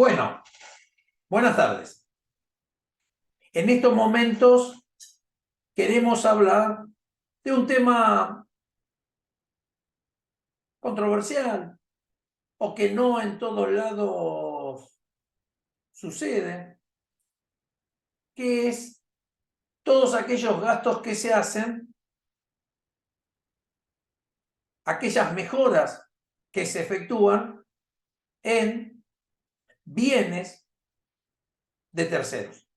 Bueno, buenas tardes. En estos momentos queremos hablar de un tema controversial o que no en todos lados sucede, que es todos aquellos gastos que se hacen, aquellas mejoras que se efectúan en bienes de terceros.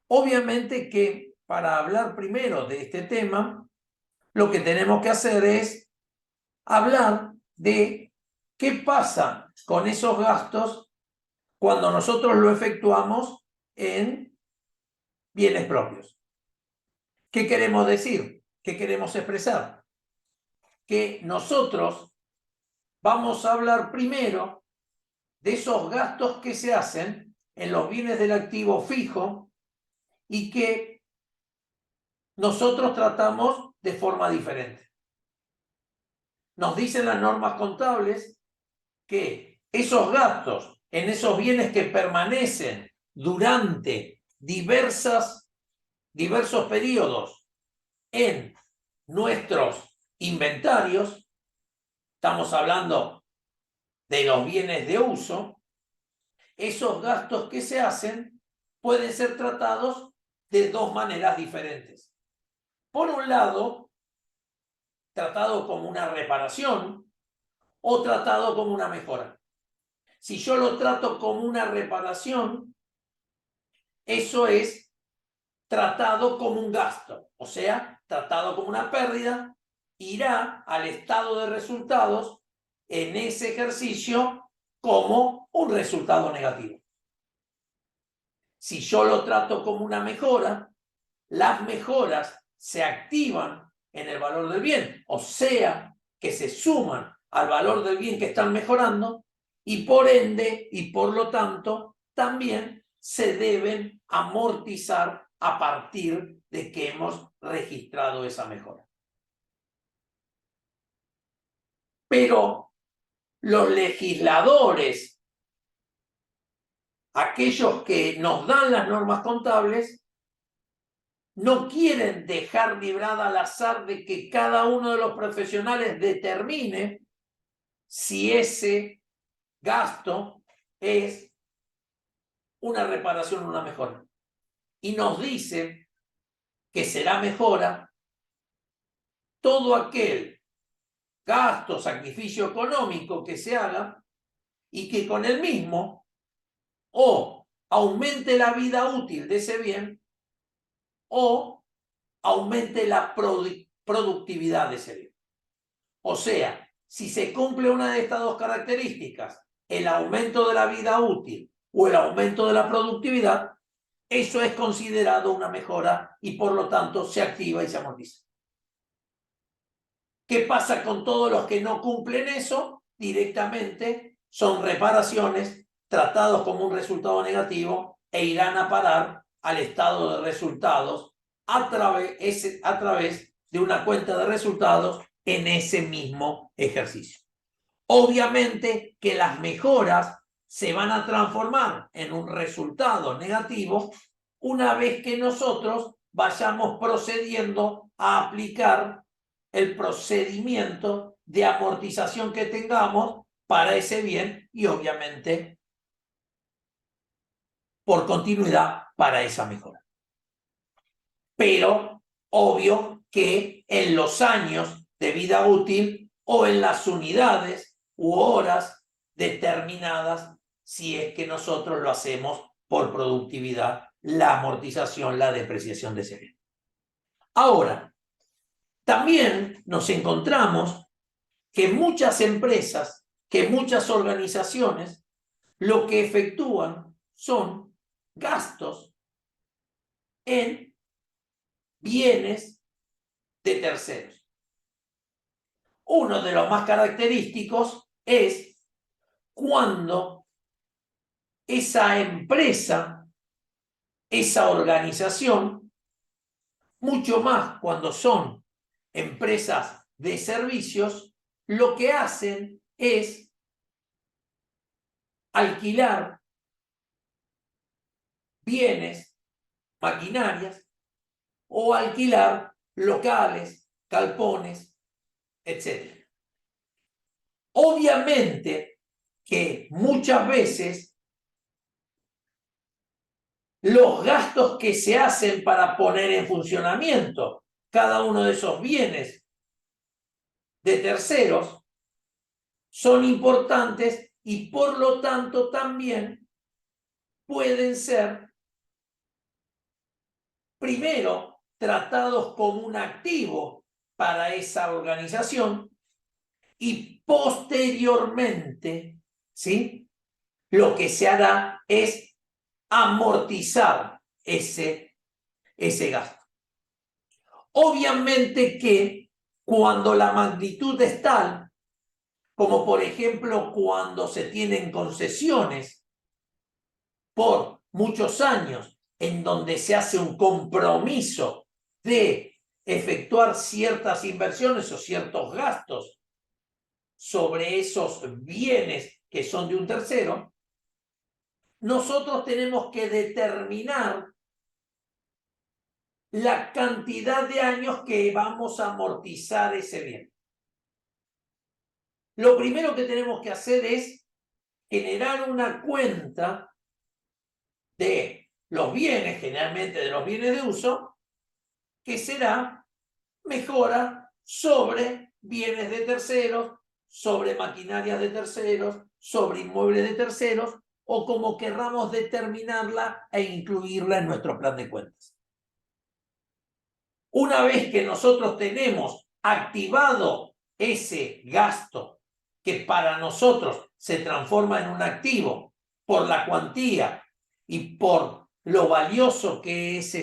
Obviamente que para hablar primero de este tema, lo que tenemos que hacer es hablar de qué pasa con esos gastos cuando nosotros lo efectuamos en bienes propios. ¿Qué queremos decir? ¿Qué queremos expresar? Que nosotros vamos a hablar primero de esos gastos que se hacen en los bienes del activo fijo y que nosotros tratamos de forma diferente. Nos dicen las normas contables que esos gastos en esos bienes que permanecen durante diversos periodos en nuestros inventarios, estamos hablando de los bienes de uso, esos gastos que se hacen pueden ser tratados de dos maneras diferentes. Por un lado, tratado como una reparación o tratado como una mejora. Si yo lo trato como una reparación, eso es tratado como un gasto, o sea, tratado como una pérdida, irá al estado de resultados en ese ejercicio como un resultado negativo. Si yo lo trato como una mejora, las mejoras se activan en el valor del bien, o sea, que se suman al valor del bien que están mejorando y por ende y por lo tanto también se deben amortizar a partir de que hemos registrado esa mejora. Pero los legisladores, aquellos que nos dan las normas contables, no quieren dejar librada al azar de que cada uno de los profesionales determine si ese gasto es una reparación o una mejora. Y nos dicen que será mejora todo aquel gasto, sacrificio económico que se haga y que con el mismo o aumente la vida útil de ese bien o aumente la productividad de ese bien. O sea, si se cumple una de estas dos características, el aumento de la vida útil o el aumento de la productividad, eso es considerado una mejora y por lo tanto se activa y se amortiza. ¿Qué pasa con todos los que no cumplen eso? Directamente son reparaciones tratados como un resultado negativo e irán a parar al estado de resultados a través de una cuenta de resultados en ese mismo ejercicio. Obviamente que las mejoras se van a transformar en un resultado negativo una vez que nosotros vayamos procediendo a aplicar el procedimiento de amortización que tengamos para ese bien y obviamente por continuidad para esa mejora. Pero obvio que en los años de vida útil o en las unidades u horas determinadas, si es que nosotros lo hacemos por productividad, la amortización, la depreciación de ese bien. Ahora, también nos encontramos que muchas empresas, que muchas organizaciones, lo que efectúan son gastos en bienes de terceros. Uno de los más característicos es cuando esa empresa, esa organización, mucho más cuando son empresas de servicios, lo que hacen es alquilar bienes, maquinarias, o alquilar locales, galpones, etc. Obviamente que muchas veces los gastos que se hacen para poner en funcionamiento cada uno de esos bienes de terceros son importantes y por lo tanto también pueden ser primero tratados como un activo para esa organización y posteriormente, ¿sí?, lo que se hará es amortizar ese gasto. Obviamente que cuando la magnitud es tal, como por ejemplo cuando se tienen concesiones por muchos años, en donde se hace un compromiso de efectuar ciertas inversiones o ciertos gastos sobre esos bienes que son de un tercero, nosotros tenemos que determinar la cantidad de años que vamos a amortizar ese bien. Lo primero que tenemos que hacer es generar una cuenta de los bienes, generalmente de los bienes de uso, que será mejora sobre bienes de terceros, sobre maquinarias de terceros, sobre inmuebles de terceros, o como querramos determinarla e incluirla en nuestro plan de cuentas. Una vez que nosotros tenemos activado ese gasto que para nosotros se transforma en un activo por la cuantía y por lo valioso que es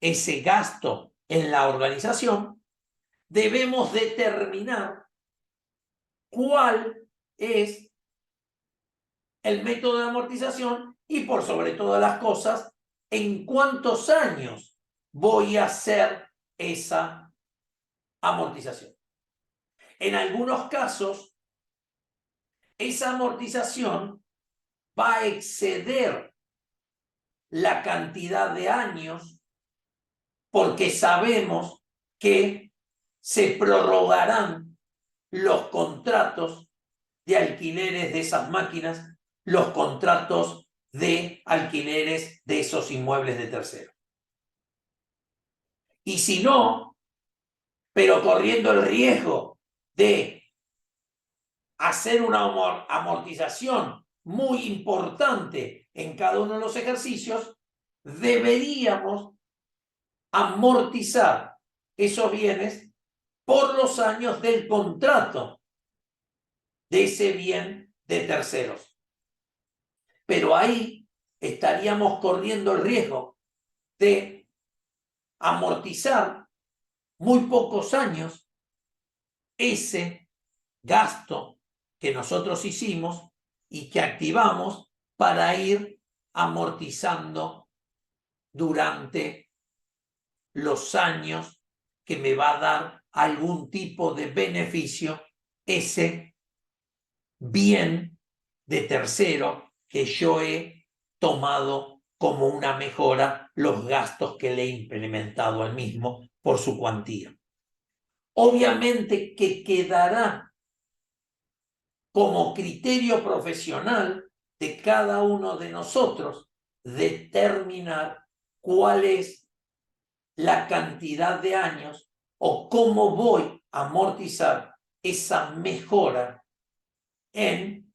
ese gasto en la organización, debemos determinar cuál es el método de amortización y por sobre todas las cosas, en cuántos años voy a hacer esa amortización. En algunos casos, esa amortización va a exceder la cantidad de años porque sabemos que se prorrogarán los contratos de alquileres de esas máquinas, los contratos de alquileres de esos inmuebles de terceros. Y si no, pero corriendo el riesgo de hacer una amortización muy importante en cada uno de los ejercicios, deberíamos amortizar esos bienes por los años del contrato de ese bien de terceros. Pero ahí estaríamos corriendo el riesgo de amortizar muy pocos años ese gasto que nosotros hicimos y que activamos para ir amortizando durante los años que me va a dar algún tipo de beneficio ese bien de tercero que yo he tomado como una mejora los gastos que le he implementado al mismo por su cuantía. Obviamente que quedará como criterio profesional de cada uno de nosotros determinar cuál es la cantidad de años o cómo voy a amortizar esa mejora en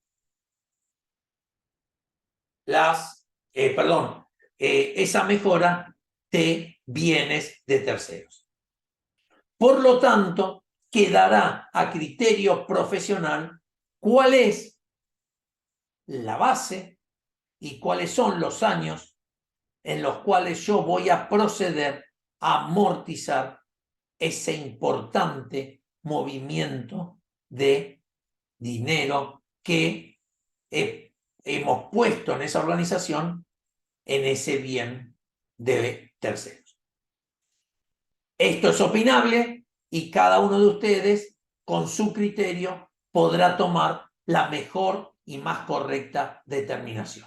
esa mejora de bienes de terceros. Por lo tanto, quedará a criterio profesional cuál es la base y cuáles son los años en los cuales yo voy a proceder a amortizar ese importante movimiento de dinero que hemos puesto en esa organización, en ese bien de terceros. Esto es opinable y cada uno de ustedes, con su criterio, podrá tomar la mejor y más correcta determinación.